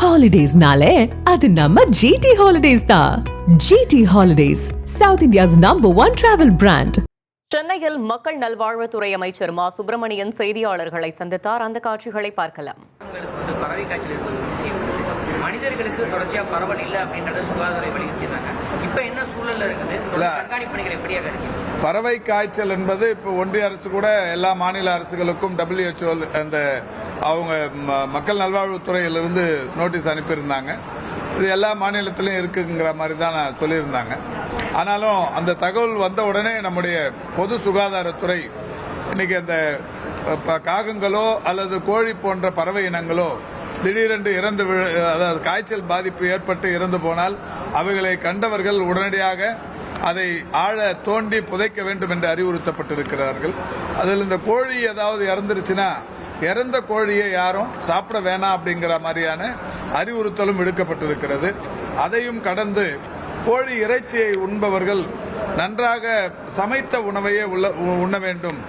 Holidays-nale, அது நம்ம GT Holidays தான். GT Holidays, South India's #1 travel brand. சென்னையில் மக்கள் நல்வாழ்வுத்துறை அமைச்சர் மா சுப்பிரமணியன் செய்தியாளர்களை சந்தித்தார். அந்த காட்சிகளை பார்க்கலாம். பறவை காய்ச்சல் இருப்பது மனிதர்களுக்கு தொடர்ச்சியா பரவல் இல்லை அப்படின்றத சுகாதார வலியுறுத்தினாங்க. இப்ப என்ன சூழல்ல இருக்குது, கண்காணிப்பு பணிகள் எப்படியாக இருக்கு? பறவை காய்ச்சல் என்பது இப்போ ஒன்றிய அரசு கூட எல்லா மாநில அரசுகளுக்கும் WHO அந்த அவங்க மக்கள் நல்வாழ்வுத்துறையிலிருந்து நோட்டீஸ் அனுப்பியிருந்தாங்க. இது எல்லா மாநிலத்திலும் இருக்குங்கிற மாதிரி தான் சொல்லியிருந்தாங்க. ஆனாலும் அந்த தகவல் வந்த உடனே நம்முடைய பொது சுகாதாரத்துறை இன்னைக்கு அந்த காகங்களோ அல்லது கோழி போன்ற பறவை இனங்களோ திடீரென்று இறந்து அதாவது காய்ச்சல் பாதிப்பு ஏற்பட்டு இறந்து போனால் அவைகளை கண்டவர்கள் உடனடியாக அதை ஆழ தோண்டி புதைக்க வேண்டும் என்று அறிவுறுத்தப்பட்டிருக்கிறார்கள். அதில் இந்த கோழி ஏதாவது இறந்துருச்சுன்னா இறந்த கோழியை யாரும் சாப்பிட வேணாம் அப்படிங்கிற மாதிரியான அறிவுறுத்தலும் விடுக்கப்பட்டிருக்கிறது. அதையும் கடந்து கோழி இறைச்சியை உண்பவர்கள் நன்றாக சமைத்த உணவையே உண்ண வேண்டும்,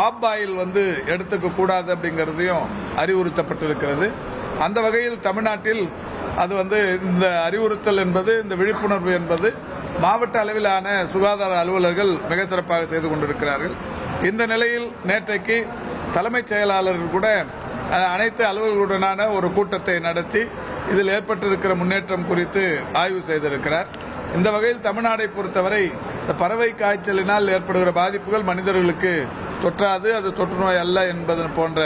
ஆப் ஆயில் எடுத்துக்க கூடாது அப்படிங்கறதையும் அறிவுறுத்தப்பட்டிருக்கிறது. அந்த வகையில் தமிழ்நாட்டில் அது இந்த அறிவுறுத்தல் என்பது, இந்த விழிப்புணர்வு என்பது மாவட்ட அளவிலான சுகாதார அலுவலர்கள் மிக சிறப்பாக செய்து கொண்டிருக்கிறார்கள். இந்த நிலையில் நேற்றைக்கு தலைமைச் செயலாளர் கூட அனைத்து அலுவலர்களுடனான ஒரு கூட்டத்தை நடத்தி இதில் ஏற்பட்டிருக்கிற முன்னேற்றம் குறித்து ஆய்வு செய்திருக்கிறார். இந்த வகையில் தமிழ்நாட்டை பொறுத்தவரை இந்த பறவை காய்ச்சலினால் ஏற்படுகிற பாதிப்புகள் மனிதர்களுக்கு தொற்றாது, அது தொற்று நோய் அல்ல என்பது போன்ற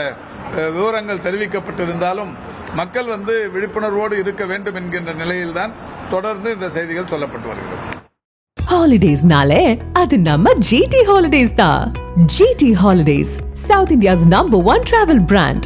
விவரங்கள் தெரிவிக்கப்பட்டிருந்தாலும் மக்கள் விழிப்புணர்வோடு இருக்க வேண்டும் என்கின்ற நிலையில்தான் தொடர்ந்து இந்த செய்திகள் சொல்லப்பட்டு வருகிறது. Holidays-nale, அது நம்ம GT Holidays தான். GT Holidays, South India's #1 travel brand.